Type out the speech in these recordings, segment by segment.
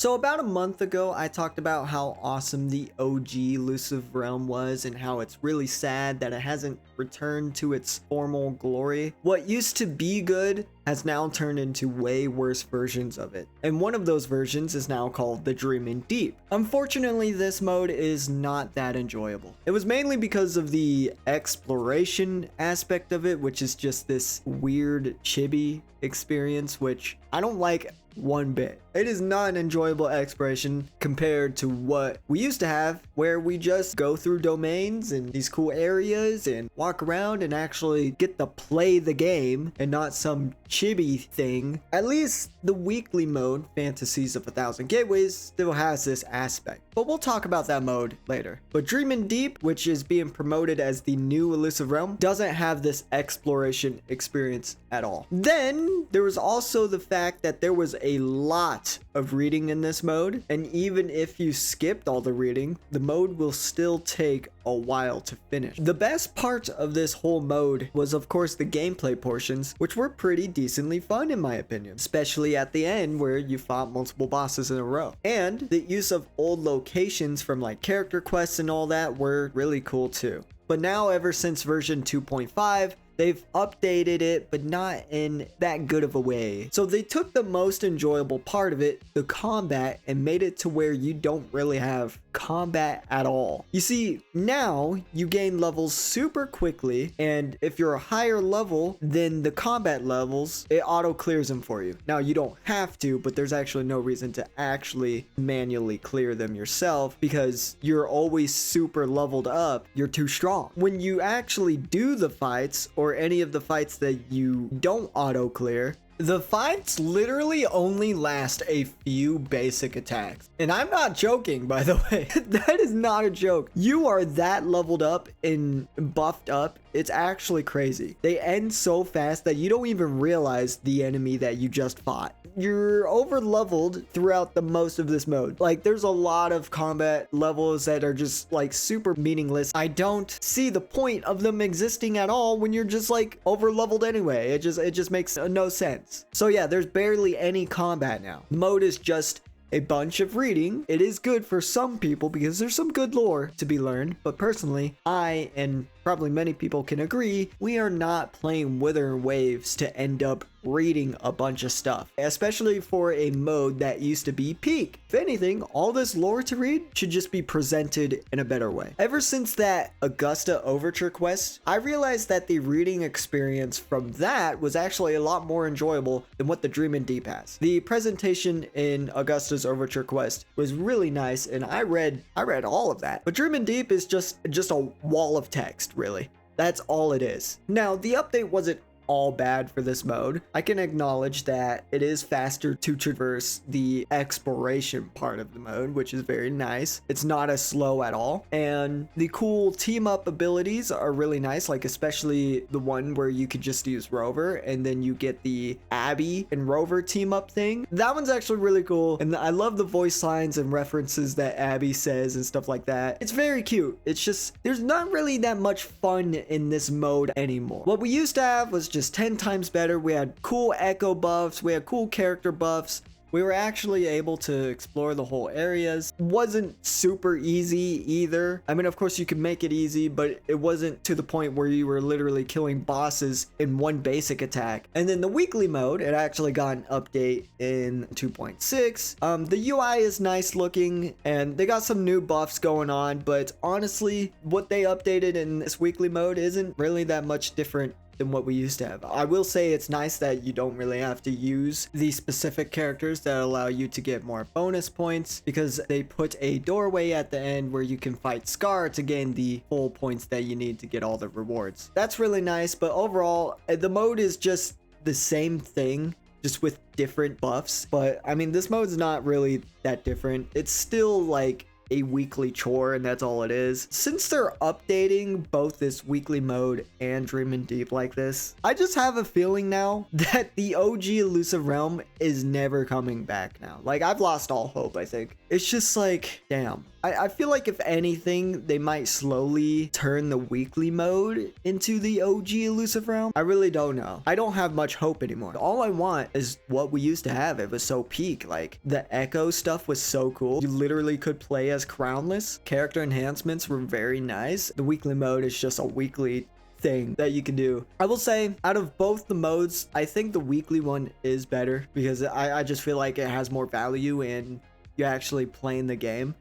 So about a month ago, I talked about how awesome the OG Illusive Realm was and how it's really sad that it hasn't returned to its formal glory. What used to be good has now turned into way worse versions of it. And one of those versions is now called the Dreaming Deep. Unfortunately, this mode is not that enjoyable. It was mainly because of the exploration aspect of it, which is just this weird chibi experience, which I don't like one bit. It is not an enjoyable exploration compared to what we used to have, where we just go through domains and these cool areas and walk around and actually get to play the game and not some chibi thing. At least the weekly mode, Fantasies of 1,000 Gateways, still has this aspect. But we'll talk about that mode later. But Dreamin' Deep, which is being promoted as the new Illusive Realm, doesn't have this exploration experience at all. Then there was also the fact that there was a lot of reading in this mode, and even if you skipped all the reading, the mode will still take a while to finish. The best part of this whole mode was of course the gameplay portions, which were pretty decently fun in my opinion, especially at the end where you fought multiple bosses in a row. And the use of old locations from like character quests and all that were really cool too. But now ever since version 2.5, they've updated it, but not in that good of a way. So they took the most enjoyable part of it, the combat, and made it to where you don't really have combat at all. You see, now you gain levels super quickly, and if you're a higher level than the combat levels, it auto clears them for you. Now you don't have to, but there's actually no reason to actually manually clear them yourself because you're always super leveled up. You're too strong. When you actually do the fights, or any of the fights that you don't auto clear, the fights literally only last a few basic attacks. And I'm not joking, by the way. That is not a joke. You are that leveled up and buffed up. It's actually crazy. They end so fast that you don't even realize the enemy that you just fought. You're over leveled throughout the most of this mode. Like there's a lot of combat levels that are just like super meaningless. I don't see the point of them existing at all when you're just like over leveled anyway. It just makes no sense. So yeah, there's barely any combat now. The mode is just a bunch of reading. It is good for some people because there's some good lore to be learned, but personally, I and probably many people can agree, we are not playing Wuthering Waves to end up reading a bunch of stuff, especially for a mode that used to be peak. If anything, all this lore to read should just be presented in a better way. Ever since that Augusta Overture quest, I realized that the reading experience from that was actually a lot more enjoyable than what the Dreamin' Deep has. The presentation in Augusta's Overture quest was really nice, and I read all of that. But Dreamin' Deep is just a wall of text, really. That's all it is. Now, the update wasn't all bad for this mode. I can acknowledge that it is faster to traverse the exploration part of the mode, which is very nice. It's not as slow at all. And the cool team up abilities are really nice, like especially the one where you could just use Rover and then you get the Abby and Rover team up thing. That one's actually really cool. And I love the voice lines and references that Abby says and stuff like that. It's very cute. It's just, there's not really that much fun in this mode anymore. What we used to have was just 10 times better. We had cool echo buffs, we had cool character buffs, we were actually able to explore the whole areas. Wasn't super easy either. I mean, of course you could make it easy, but it wasn't to the point where you were literally killing bosses in one basic attack. And then the weekly mode, it actually got an update in 2.6. The UI is nice looking and they got some new buffs going on, but honestly, what they updated in this weekly mode isn't really that much different than what we used to have. I will say it's nice that you don't really have to use the specific characters that allow you to get more bonus points, because they put a doorway at the end where you can fight Scar to gain the full points that you need to get all the rewards. That's really nice, but overall, the mode is just the same thing, just with different buffs. But I mean, this mode's not really that different. It's still like a weekly chore and that's all it is. Since they're updating both this weekly mode and Dreamin' Deep like this, I just have a feeling now that the OG Illusive Realm is never coming back now. Like, I've lost all hope, I think. It's just like, damn. I feel like if anything, they might slowly turn the weekly mode into the OG Illusive Realm. I really don't know. I don't have much hope anymore. All I want is what we used to have. It was so peak. Like, the Echo stuff was so cool. You literally could play as Crownless. Character enhancements were very nice. The weekly mode is just a weekly thing that you can do. I will say, out of both the modes, I think the weekly one is better because I just feel like it has more value in you actually playing the game.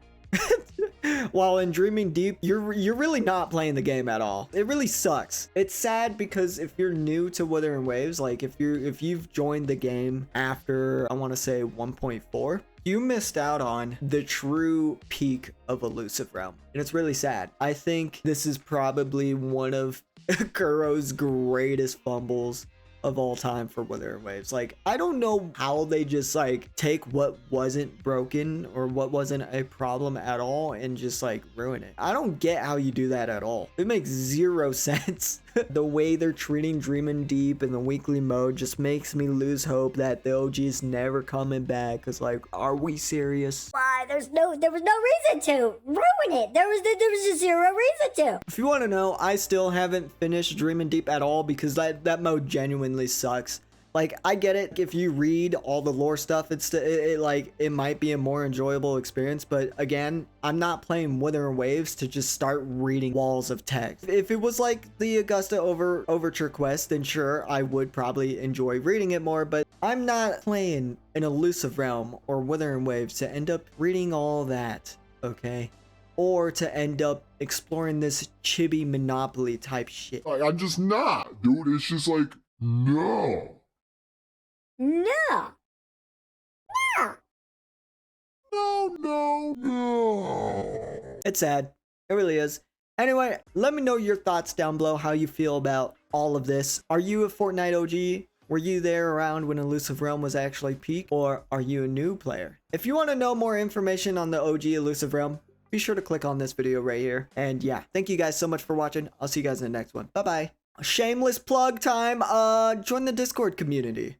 While in Dreaming Deep, you're really not playing the game at all. It really sucks. It's sad because if you're new to Wuthering Waves, like if you've joined the game after, I want to say 1.4, you missed out on the true peak of Illusive Realm. And it's really sad. I think this is probably one of Kuro's greatest fumbles of all time for Wuthering Waves. Like, I don't know how they just like take what wasn't broken or what wasn't a problem at all and just like ruin it. I don't get how you do that at all. It makes zero sense. The way they're treating Dreamin' Deep in the weekly mode just makes me lose hope that the OG is never coming back. Cause like, are we serious? Why? There was no reason to ruin it. There was just zero reason to. If you want to know, I still haven't finished Dreamin' Deep at all because that mode genuinely sucks. Like, I get it. If you read all the lore stuff, it might be a more enjoyable experience. But again, I'm not playing Wuthering Waves to just start reading walls of text. If it was like the Augusta Overture quest, then sure, I would probably enjoy reading it more. But I'm not playing an Illusive Realm or Wuthering Waves to end up reading all that, okay? Or to end up exploring this chibi Monopoly type shit. Like, I'm just not, dude. It's just like, no. No. No. No. It's sad. It really is. Anyway, let me know your thoughts down below, how you feel about all of this. Are you a Fortnite OG? Were you there around when Illusive Realm was actually peak? Or are you a new player? If you want to know more information on the OG Illusive Realm, be sure to click on this video right here. And yeah, thank you guys so much for watching. I'll see you guys in the next one. Bye-bye. Shameless plug time. Join the Discord community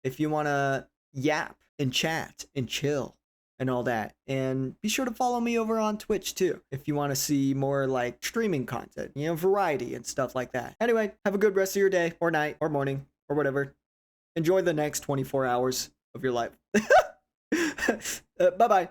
if you want to yap and chat and chill and all that. And be sure to follow me over on Twitch too if you want to see more like streaming content, you know, variety and stuff like that. Anyway, have a good rest of your day or night or morning or whatever. Enjoy the next 24 hours of your life. Bye-bye.